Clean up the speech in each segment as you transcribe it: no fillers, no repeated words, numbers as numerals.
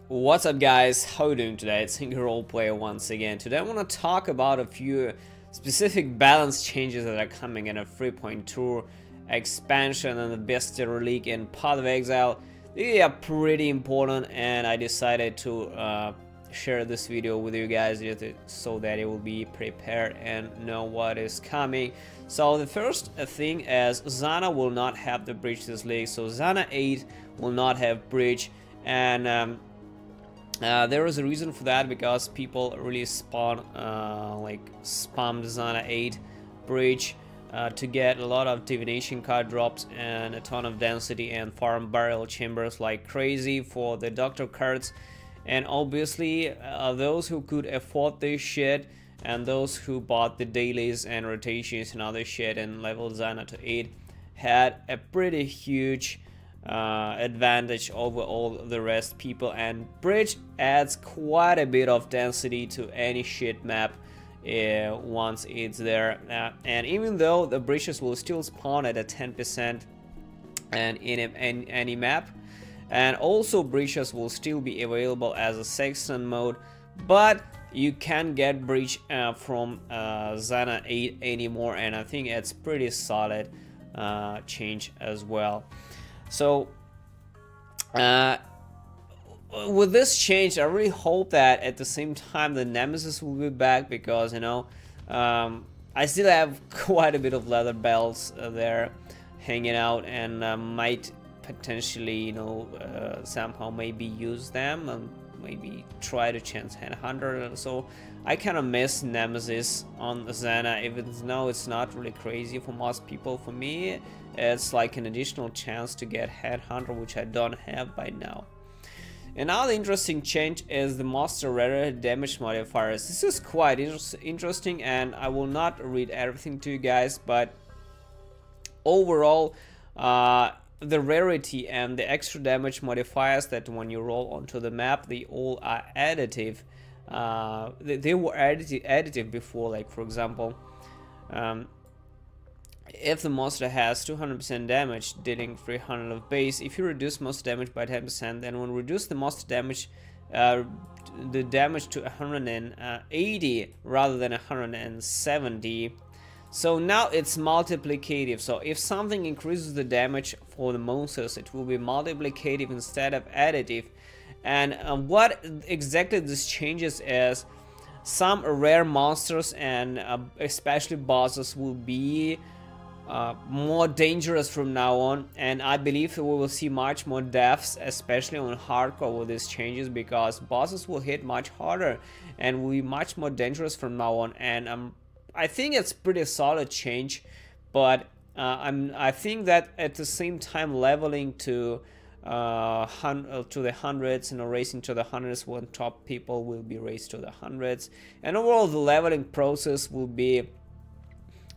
What's up guys, how you doing today? It's Single Roleplayer once again. Today I want to talk about a few specific balance changes that are coming in a 3.2 expansion and the Bestiary League in Path of Exile. They are pretty important and I decided to share this video with you guys so that you will be prepared and know what is coming. So the first thing is Zana will not have the breach this league, so Zana 8 will not have breach, and there is a reason for that, because people really spammed Zana 8 breach to get a lot of divination card drops and a ton of density and farm burial chambers like crazy for the doctor cards. And obviously those who could afford this shit and those who bought the dailies and rotations and other shit and leveled Zana to 8 had a pretty huge advantage over all the rest people, and bridge adds quite a bit of density to any shit map once it's there, and even though the bridges will still spawn at a 10% and in any map, and also breaches will still be available as a Sextant mode, but you can't get breach from Zana 8 anymore, and I think it's pretty solid change as well. So with this change, I really hope that at the same time the Nemesis will be back, because you know I still have quite a bit of leather belts there hanging out, and might potentially somehow maybe use them and maybe try to chance Headhunter. So I kind of miss Nemesis on Zana, even though it's not really crazy for most people. For me, it's like an additional chance to get Headhunter, which I don't have by now. Another interesting change is the monster rarity damage modifiers. This is quite interesting, and I will not read everything to you guys, but overall the rarity and the extra damage modifiers that when you roll onto the map, they all are additive. They were additive before, like for example, if the monster has 200% damage dealing 300 of base, if you reduce monster damage by 10%, then when reduce the monster damage the damage to 180 rather than 170. So now it's multiplicative. So if something increases the damage for the monsters, it will be multiplicative instead of additive. And what exactly this changes is some rare monsters and especially bosses will be more dangerous from now on, and I believe we will see much more deaths, especially on hardcore with these changes, because bosses will hit much harder and will be much more dangerous from now on. And I think it's pretty solid change, but I think that at the same time leveling to the hundreds, racing to the hundreds when top people will be raised to the hundreds, and overall the leveling process will be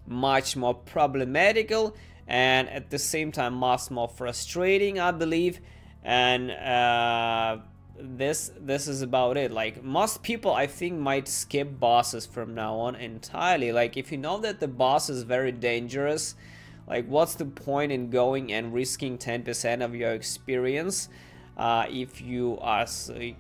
much more problematical and at the same time much more frustrating, I believe. And this is about it. Like most people I think might skip bosses from now on entirely. Like if you know that the boss is very dangerous, like what's the point in going and risking 10% of your experience if you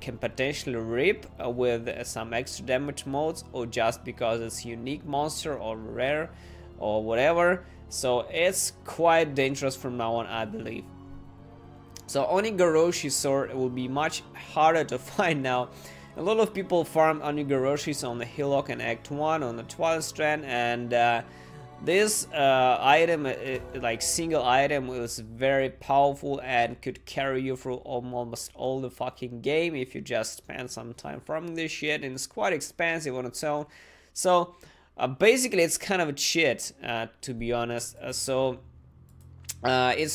can potentially rip with some extra damage modes, or just because it's unique monster or rare or whatever. So it's quite dangerous from now on, I believe. So Oni-Gorishi sword will be much harder to find now. A lot of people farm Oni-Goroshis on the Hillock and Act 1 on the Twilight Strand, and this item, like single item, is very powerful and could carry you through almost all the fucking game if you just spend some time farming this shit, and it's quite expensive on its own. So basically it's kind of a cheat, to be honest. It's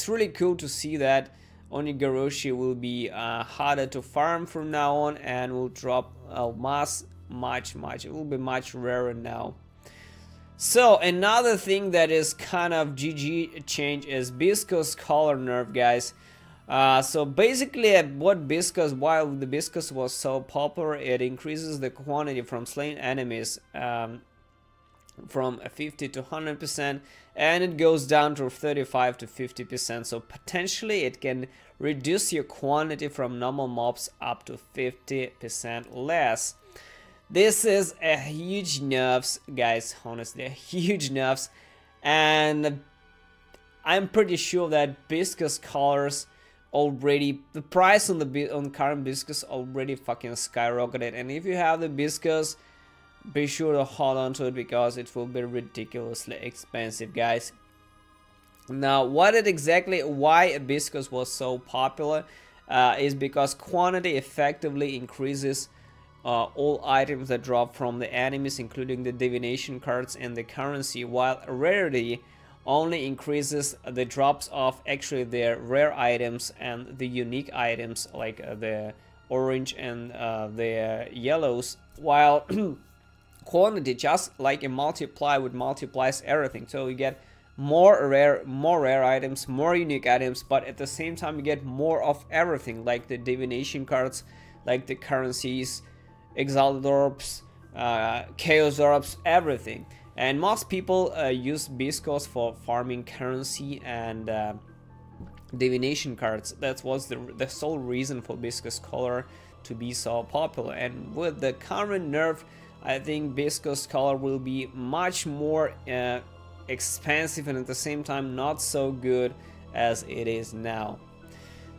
really cool to see that Oni-Gorishi will be harder to farm from now on and will drop much. It will be much rarer now. So another thing that is kind of GG change is Bisco's color nerf, guys. So basically why the Bisco was so popular, it increases the quantity from slain enemies from 50 to 100%, and it goes down to 35 to 50%. So potentially it can reduce your quantity from normal mobs up to 50% less. This is a huge nerfs, guys, honestly, a huge nerfs, and I'm pretty sure that Bisco's colors already, the price on the current Biscos already fucking skyrocketed, and if you have the Biscos, be sure to hold on to it because it will be ridiculously expensive, guys. Now, why Biscos was so popular is because quantity effectively increases all items that drop from the enemies, including the divination cards and the currency, while rarity only increases the drops of actually the rare items and the unique items like the orange and the yellows, while quantity, just like a multiply, would multiplies everything. So you get more rare items, more unique items, but at the same time you get more of everything, like the divination cards, like the currencies, exile orbs, chaos orbs, everything. And most people use Biscos for farming currency and divination cards. That was the sole reason for Bisco's color to be so popular. And with the current nerf, I think Bisco's color will be much more expensive and at the same time not so good as it is now.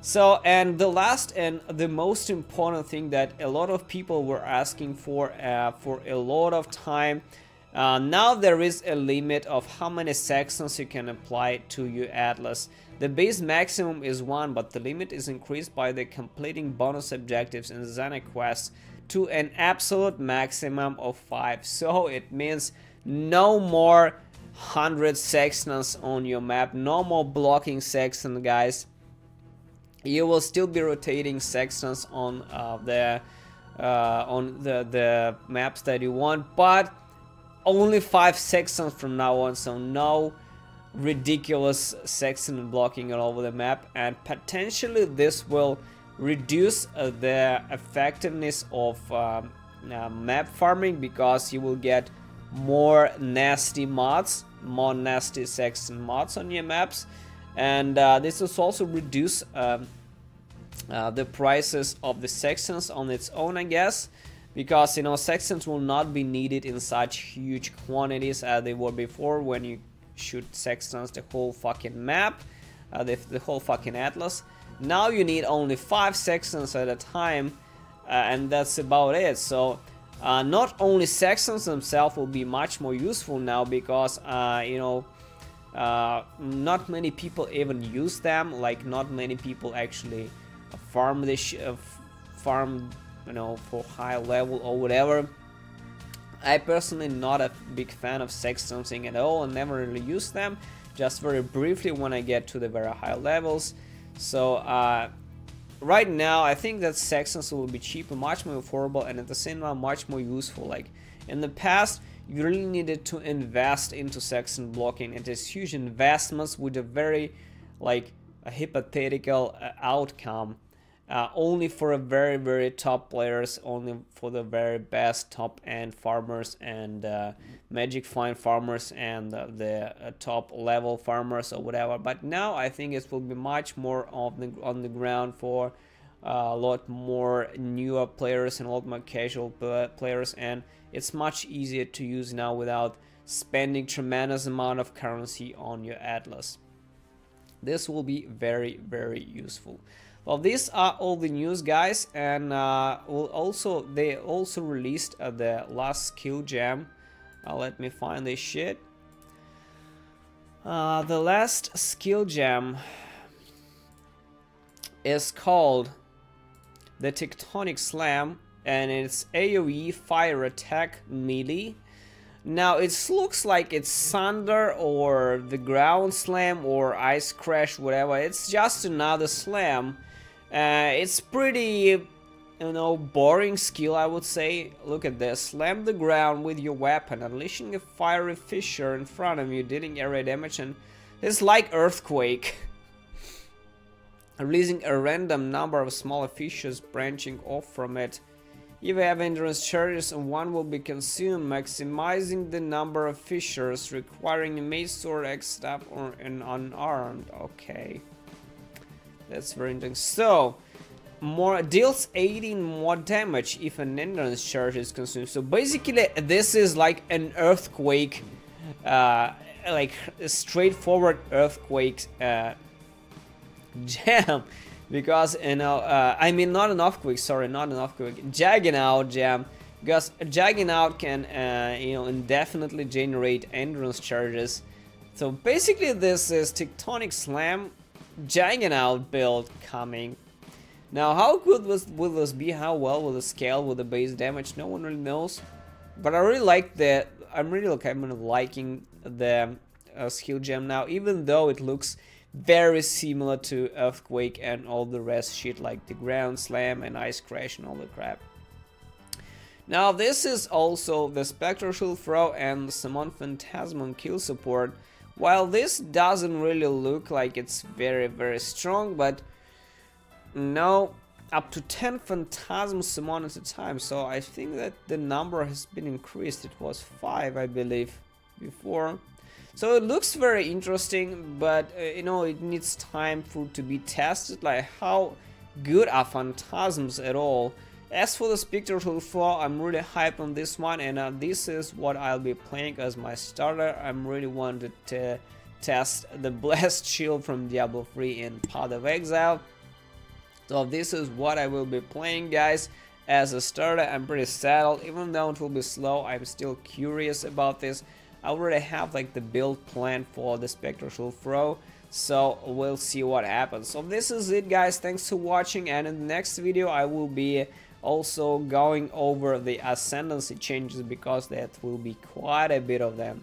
So, and the last and the most important thing that a lot of people were asking for a lot of time, now there is a limit of how many Sextants you can apply to your Atlas. The base maximum is 1, but the limit is increased by the completing bonus objectives in the Zana quests to an absolute maximum of 5. So it means no more 100 Sextants on your map, no more blocking Sextant, guys. You will still be rotating Sextants on the maps that you want, but only 5 Sextants from now on. So no ridiculous Sextant blocking all over the map, and potentially this will reduce the effectiveness of map farming, because you will get more nasty mods, more nasty Sextant mods on your maps, and this will also reduce the prices of the Sextants on its own, I guess, because, you know, Sextants will not be needed in such huge quantities as they were before when you shoot Sextants the whole fucking map, the whole fucking Atlas. Now you need only 5 Sextants at a time, and that's about it. So not only Sextants themselves will be much more useful now, because you know, not many people even use them. Like, not many people actually farm this farm, you know, for high level or whatever. I personally not a big fan of Sextanting at all, and never really use them, just very briefly when I get to the very high levels. So right now I think that Sextants will be cheaper, much more affordable, and at the same time much more useful. Like in the past, you really needed to invest into Sextant blocking. It is huge investments with a very like a hypothetical outcome. Only for a very top players, only for the very best top end farmers and magic find farmers and the top level farmers or whatever. But now I think it will be much more on the ground for a lot more newer players and a lot more casual players, and it's much easier to use now without spending tremendous amount of currency on your Atlas. This will be very useful. Well, these are all the news, guys, and they also released the last skill gem. Let me find this shit. The last skill gem is called the Tectonic Slam, and it's AoE fire attack melee. Now it looks like it's thunder or the ground slam or ice crash, whatever. It's just another slam. It's pretty, you know, boring skill, I would say. Look at this. Slam the ground with your weapon, unleashing a fiery fissure in front of you, dealing area damage, and it's like earthquake. Releasing a random number of smaller fissures branching off from it If I have endurance charges, one will be consumed, maximizing the number of fissures, requiring a mace sword, X staff, or an unarmed. Okay, that's very interesting. So, more deals 18 more damage if an endurance charge is consumed. So basically, this is like an earthquake, like a straightforward earthquake jam. Because, you know, I mean, not an earthquake, sorry, not an earthquake, jagging out jam. Because jagging out can, you know, indefinitely generate endurance charges. So basically, this is Tectonic Slam, jagging out build coming. Now, how good will this be? How well will it scale with the base damage? No one really knows. But I really like that. I'm really kind of liking the skill gem now, even though it looks very similar to Earthquake and all the rest shit like the Ground Slam and Ice Crash and all the crap. Now this is also the Spectral Shield Throw and the Summon Phantasmon kill support. While this doesn't really look like it's very strong, but no, up to 10 Phantasm summon at a time, so I think that the number has been increased. It was 5, I believe, before. So it looks very interesting, but you know, it needs time for to be tested, like how good are phantasms at all. As for the Spectral Shield Throw, I'm really hyped on this one, and this is what I'll be playing as my starter. I'm really wanted to test the Blessed Shield from Diablo 3 in Path of Exile. So this is what I will be playing, guys. As a starter, I'm pretty settled. Even though it will be slow, I'm still curious about this. I already have like the build plan for the Spectral Shield Throw, so we'll see what happens. So this is it, guys. Thanks for watching, and in the next video I will be also going over the ascendancy changes, because that will be quite a bit of them.